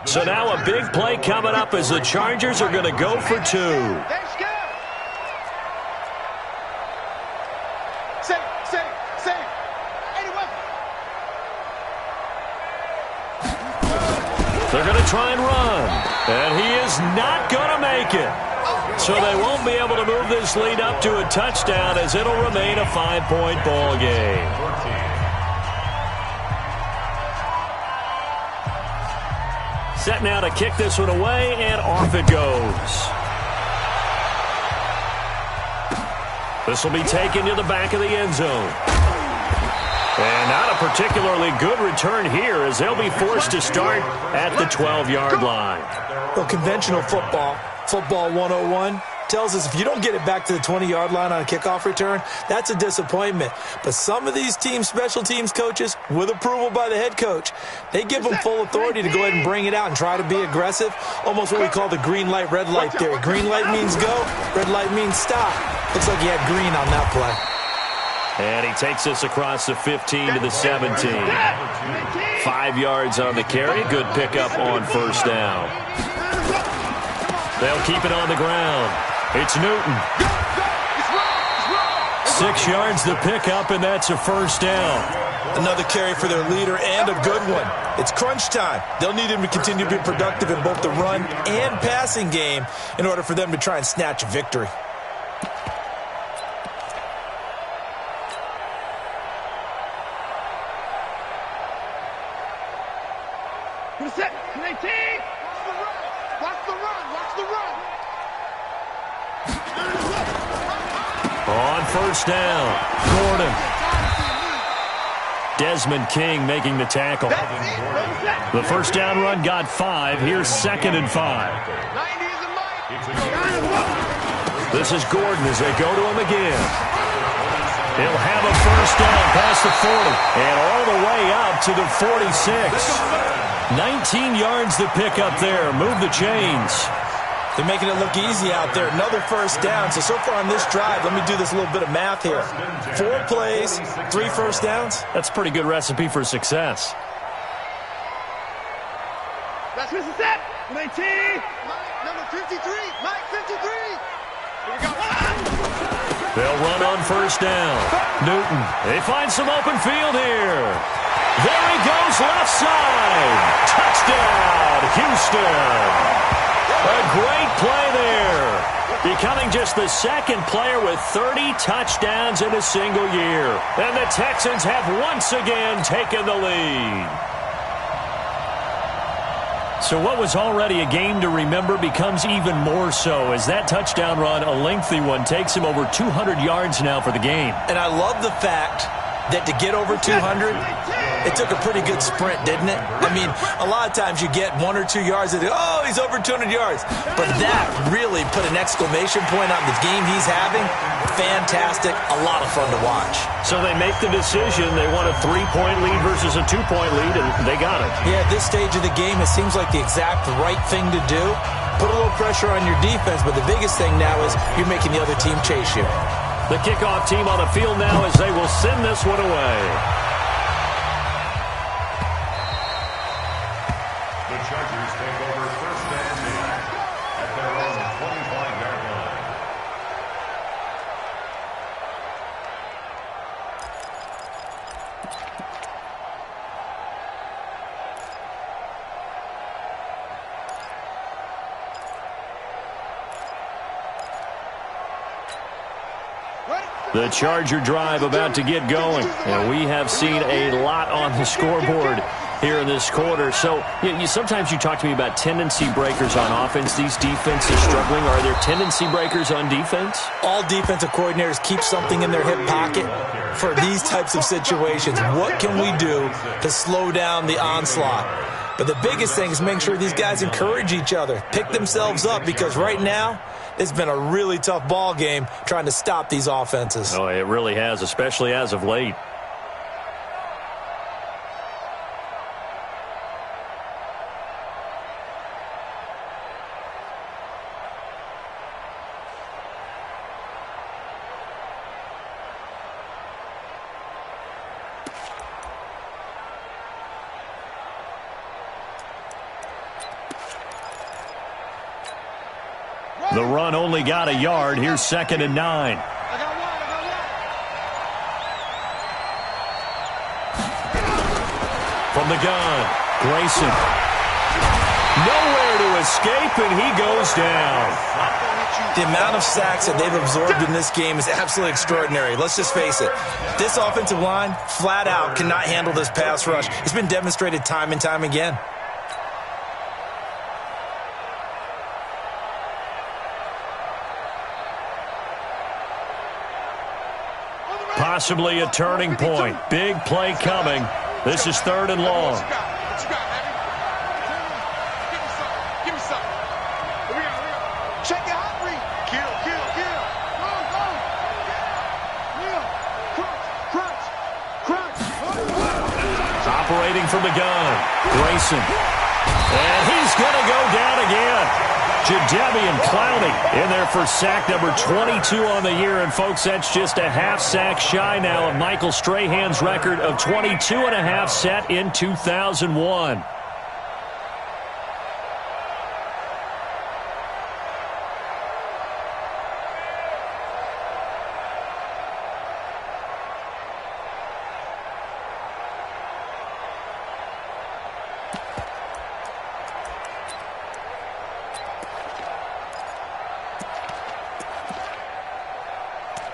Speaker 1: So now a big play coming up as the Chargers are going to go for 2. They're going to try and run. And he is not going to make it. So they won't be able to move this lead up to a touchdown as it'll remain a 5-point ball game. Set now to kick this one away, and off it goes. This will be taken to the back of the end zone. And not a particularly good return here as they'll be forced to start at the 12-yard line.
Speaker 2: Well, conventional football 101, tells us if you don't get it back to the 20-yard line on a kickoff return, that's a disappointment. But some of these special teams coaches, with approval by the head coach, they give them full authority to go ahead and bring it out and try to be aggressive, almost what we call the green light, red light theory. Green light means go, red light means stop. Looks like he had green on that play.
Speaker 1: And he takes us across the 15 to the 17. 5 yards on the carry. Good pickup on first down. They'll keep it on the ground. It's Newton. 6 yards the pickup, and that's a first down.
Speaker 2: Another carry for their leader and a good one. It's crunch time. They'll need him to continue to be productive in both the run and passing game in order for them to try and snatch a victory.
Speaker 3: Set. 19. Watch the run. Watch the run.
Speaker 1: On first down, Gordon. Desmond King making the tackle. The first down run got 5. Here's 2nd and 5. This is Gordon as they go to him again. He'll have a first down past the 40 and all the way up to the 46. 19 yards to pick up there. Move the chains.
Speaker 2: They're making it look easy out there. Another first down. So far on this drive, let me do this little bit of math here. 4 plays, 3 first downs.
Speaker 1: That's a pretty good recipe for success.
Speaker 3: That's Mr. Set. 19. Number 53. Mike 53. Here we go.
Speaker 1: They'll run on first down. Newton. They find some open field here. There he goes, left side. Touchdown, Houston. A great play there. Becoming just the 2nd player with 30 touchdowns in a single year. And the Texans have once again taken the lead. So what was already a game to remember becomes even more so as that touchdown run, a lengthy one, takes him over 200 yards now for the game.
Speaker 2: And I love the fact that to get over 200, it took a pretty good sprint, didn't it? I mean, a lot of times you get 1 or 2 yards and oh, he's over 200 yards. But that really put an exclamation point on the game he's having. Fantastic. A lot of fun to watch.
Speaker 1: So they make the decision. They want a 3-point lead versus a 2-point lead, and they got it.
Speaker 2: Yeah, at this stage of the game, it seems like the exact right thing to do. Put a little pressure on your defense, but the biggest thing now is you're making the other team chase you.
Speaker 1: The kickoff team on the field now as they will send this one away.
Speaker 4: The Chargers take over first and 10 at their own 25-yard line.
Speaker 1: The Charger drive about to get going. And we have seen a lot on the scoreboard here in this quarter. So sometimes you talk to me about tendency breakers on offense. These defenses struggling. Are there tendency breakers on defense?
Speaker 2: All defensive coordinators keep something in their hip pocket for these types of situations. What can we do to slow down the onslaught? But the biggest thing is making sure these guys encourage each other, pick themselves up, because right now it's been a really tough ball game trying to stop these offenses.
Speaker 1: Oh, it really has, especially as of late. The run only got a yard. Here's 2nd and 9. From the gun, Grayson. Nowhere to escape, and he goes down.
Speaker 2: The amount of sacks that they've absorbed in this game is absolutely extraordinary. Let's just face it. This offensive line, flat out, cannot handle this pass rush. It's been demonstrated time and time again.
Speaker 1: Possibly a turning point. Big play coming. This is 3rd and long.
Speaker 3: Check it out, Reed. Kill.
Speaker 1: Operating from the gun, Grayson. And he's going to go down again. Jadeveon Clowney in there for sack number 22 on the year. And, folks, that's just a half sack shy now of Michael Strahan's record of 22 and a half set in 2001.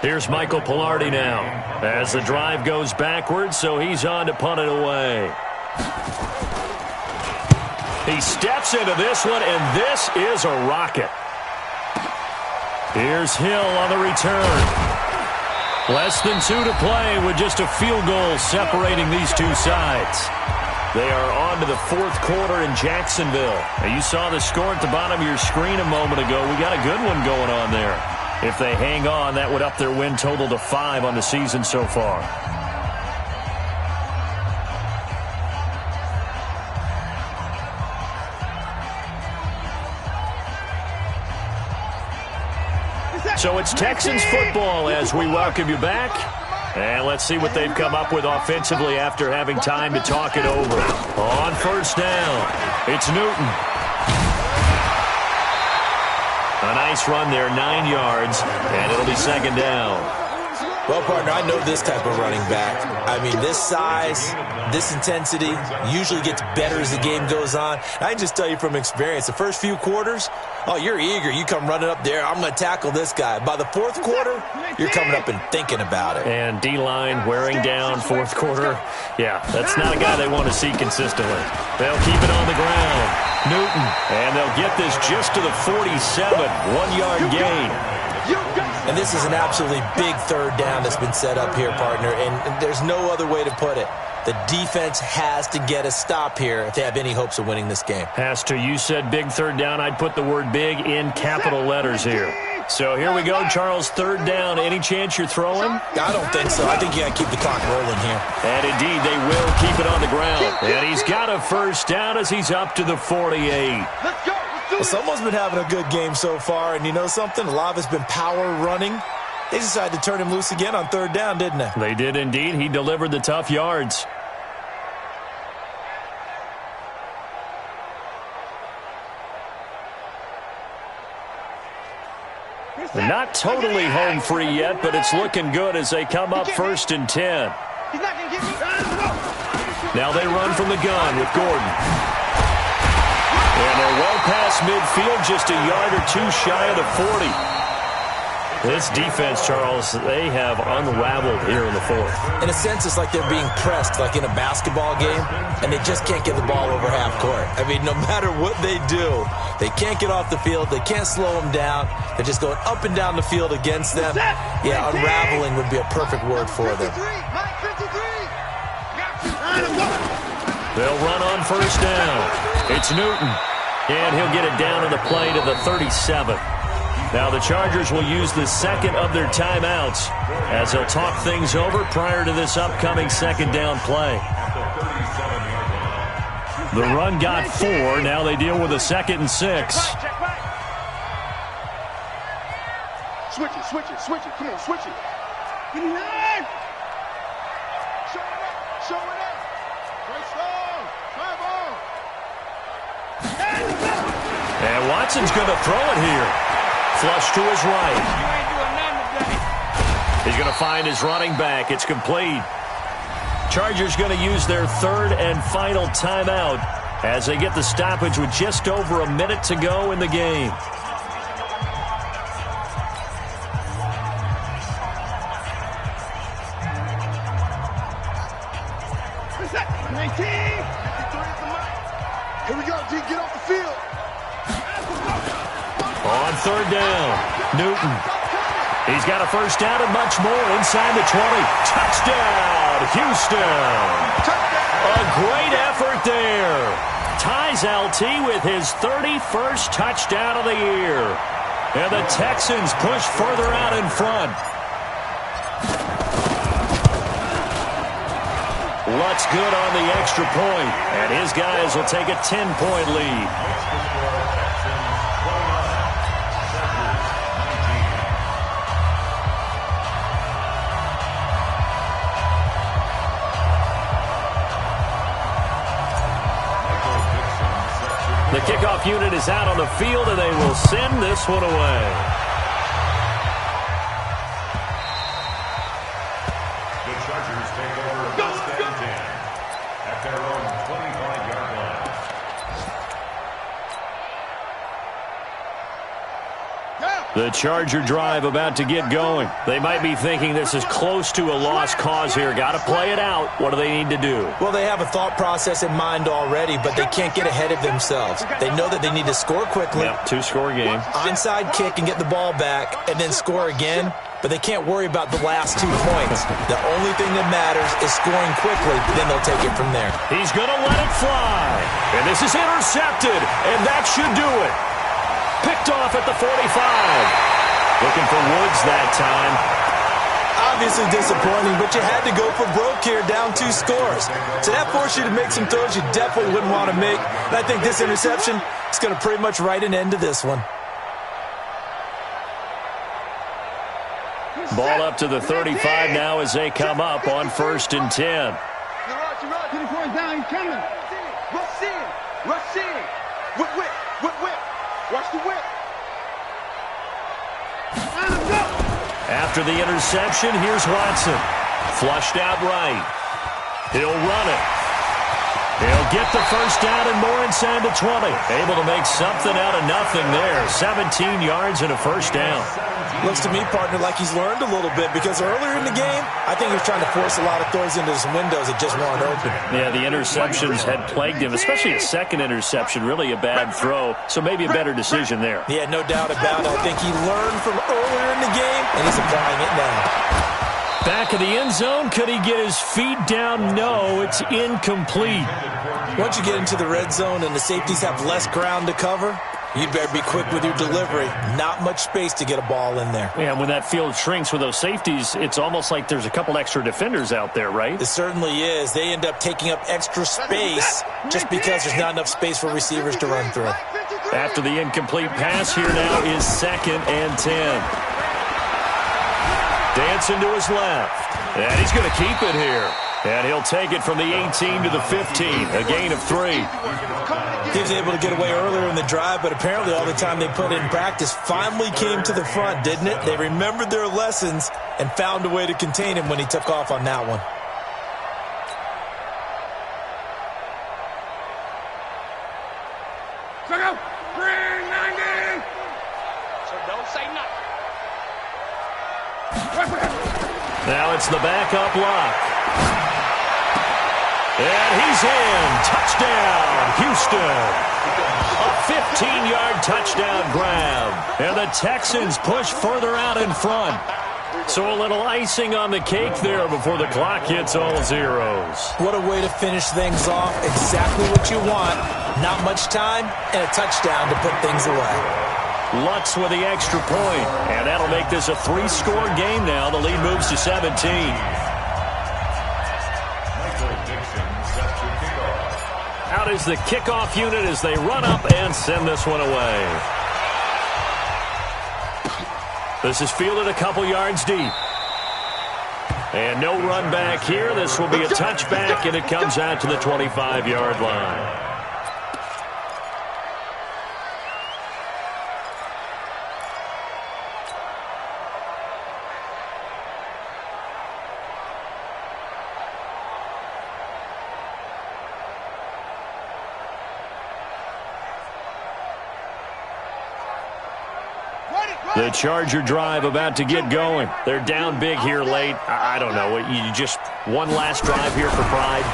Speaker 1: Here's Michael Pilardi now as the drive goes backwards, so he's on to punt it away. He steps into this one, and this is a rocket. Here's Hill on the return. Less than 2 to play with just a field goal separating these two sides. They are on to the fourth quarter in Jacksonville. Now, you saw the score at the bottom of your screen a moment ago. We got a good one going on there. If they hang on, that would up their win total to 5 on the season so far. So it's Texans football as we welcome you back. And let's see what they've come up with offensively after having time to talk it over. On first down, it's Newton. A nice run there, 9 yards, and it'll be second down.
Speaker 2: Well, partner, I know this type of running back. I mean, this size, this intensity usually gets better as the game goes on. I can just tell you from experience, the first few quarters, oh, you're eager. You come running up there, I'm going to tackle this guy. By the fourth quarter, you're coming up and thinking about it.
Speaker 1: And D-line wearing down fourth quarter. Yeah, that's not a guy they want to see consistently. They'll keep it on the ground. Newton, and they'll get this just to the 47, 1-yard gain.
Speaker 2: And this is an absolutely big third down that's been set up here, partner, and there's no other way to put it. The defense has to get a stop here if they have any hopes of winning this game.
Speaker 1: Has to. You said big third down. I'd put the word big in capital letters here. So here we go, Charles, third down. Any chance you're throwing?
Speaker 2: I don't think so. I think you got to keep the clock rolling here.
Speaker 1: And indeed, they will keep it on the ground. And he's got a first down as he's up to the 48.
Speaker 3: Let's go.
Speaker 2: Well, someone's been having a good game so far, and you know something? A lot of it's been power running. They decided to turn him loose again on third down, didn't they?
Speaker 1: They did indeed. He delivered the tough yards. They're not totally home free yet, but it's looking good as they come up first and 10.
Speaker 3: He's not going to get me.
Speaker 1: Now they run from the gun with Gordon. And they're well past midfield, just a yard or two shy of the 40. This defense, Charles, they have unraveled here in the fourth.
Speaker 2: In a sense, it's like they're being pressed, like in a basketball game, and they just can't get the ball over half court. I mean, no matter what they do, they can't get off the field. They can't slow them down. They're just going up and down the field against them. Yeah, unraveling would be a perfect word for them.
Speaker 1: They'll run on first down. It's Newton. And he'll get it down to the play to the 37. Now the Chargers will use the second of their timeouts as they'll talk things over prior to this upcoming second down play. The run got 4. Now they deal with a 2nd and 6.
Speaker 3: Switch it, switch it, switch it. Come on, switch it. Give me that. Show it up, show it up. Great strong. Travel.
Speaker 1: And Watson's going to throw it here. Flush to his right. He's going to find his running back. It's complete. Chargers going to use their third and final timeout as they get the stoppage with just over a minute to go in the game.
Speaker 3: Here we go, D. Get off the field.
Speaker 1: On third down, Newton. He's got a first down and much more inside the 20. Touchdown, Houston. A great effort there. Ties LT with his 31st touchdown of the year. And the Texans push further out in front. Lutz good on the extra point, and his guys will take a 10-point lead. The kickoff unit is out on the field, and they will send this one away.
Speaker 4: The Chargers take over first and 10 at their own 25-yard line.
Speaker 1: The Charger drive about to get going. They might be thinking this is close to a lost cause here. Got to play it out. What do they need to do?
Speaker 2: Well, they have a thought process in mind already, but they can't get ahead of themselves. They know that they need to score quickly.
Speaker 1: Yep, two-score game.
Speaker 2: Onside kick and get the ball back, and then score again. But they can't worry about the last 2 points. The only thing that matters is scoring quickly, then they'll take it from there.
Speaker 1: He's going to let it fly. And this is intercepted, and that should do it. Picked off at the 45. Looking for Woods that time.
Speaker 2: Obviously disappointing, but you had to go for broke here, down 2 scores. So that forced you to make some throws you definitely wouldn't want to make. And I think this interception is going to pretty much write an end to this one.
Speaker 1: Ball up to the 35 now as they come up on 1st and 10.
Speaker 3: Down, he's coming. Rush in. Rush in. Whip, whip, whip, whip. Watch the whip.
Speaker 1: After the interception, here's Watson. Flushed out right. He'll run it. He'll get the first down and more inside the 20. Able to make something out of nothing there. 17 yards and a first down.
Speaker 2: Looks to me, partner, like he's learned a little bit because earlier in the game, I think he was trying to force a lot of throws into some windows that just weren't open.
Speaker 1: Yeah, the interceptions had plagued him, especially a second interception, really a bad throw, so maybe a better decision there.
Speaker 2: Yeah, no doubt about it. I think he learned from earlier in the game, and he's applying it now.
Speaker 1: Back of the end zone, could he get his feet down? No, it's incomplete.
Speaker 2: Once you get into the red zone and the safeties have less ground to cover, you'd better be quick with your delivery. Not much space to get a ball in there.
Speaker 1: Yeah, when that field shrinks with those safeties, it's almost like there's a couple extra defenders out there, right?
Speaker 2: It certainly is. They end up taking up extra space just because there's not enough space for receivers to run through.
Speaker 1: After the incomplete pass, here now is 2nd and 10. Dancing to his left. And he's going to keep it here. And he'll take it from the 18 to the 15. A gain of 3.
Speaker 2: He was able to get away earlier in the drive, but apparently all the time they put in practice finally came to the front, didn't it? They remembered their lessons and found a way to contain him when he took off on that one.
Speaker 3: Check out. 390. So don't say nothing.
Speaker 1: Now it's the backup lock. And he's in. Touchdown, Houston. A 15-yard touchdown grab. And the Texans push further out in front. So a little icing on the cake there before the clock hits all zeros.
Speaker 2: What a way to finish things off. Exactly what you want. Not much time and a touchdown to put things away.
Speaker 1: Lutz with the extra point. And that'll make this a 3-score game now. The lead moves to 17. Out is the kickoff unit as they run up and send this one away. This is fielded a couple yards deep. And no run back here. This will be a touchback, and it comes out to the 25-yard line. The Charger drive about to get going. They're down big here late. I don't know. You just one last drive here for pride?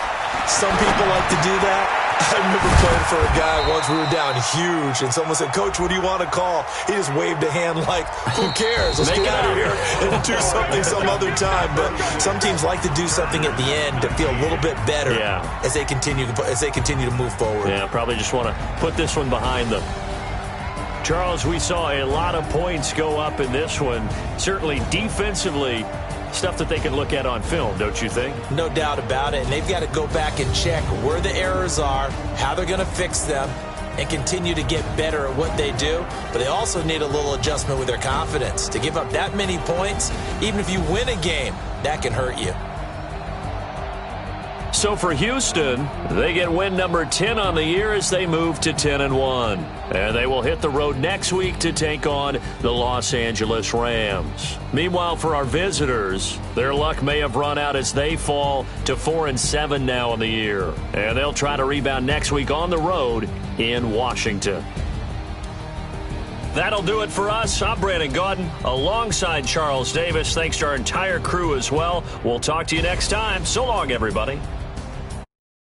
Speaker 2: Some people like to do that. I remember playing for a guy once. We were down huge, and someone said, "Coach, what do you want to call?" He just waved a hand like, "Who cares? Let's get out of here and do something some other time." But some teams like to do something at the end to feel a little bit better as they continue to move forward.
Speaker 1: Yeah, probably just want to put this one behind them. Charles, we saw a lot of points go up in this one. Certainly defensively, Stuff that they can look at on film, don't you think?
Speaker 2: No doubt about it. And they've got to go back and check where the errors are, how they're going to fix them, and continue to get better at what they do. But they also need a little adjustment with their confidence. To give up that many points, even if you win a game, that can hurt you.
Speaker 1: So for Houston, they get win number 10 on the year as they move to 10-1. And they will hit the road next week to take on the Los Angeles Rams. Meanwhile, for our visitors, their luck may have run out as they fall to 4-7 now on the year. And they'll try to rebound next week on the road in Washington. That'll do it for us. I'm Brandon Gaudin alongside Charles Davis. Thanks to our entire crew as well. We'll talk to you next time. So long, everybody.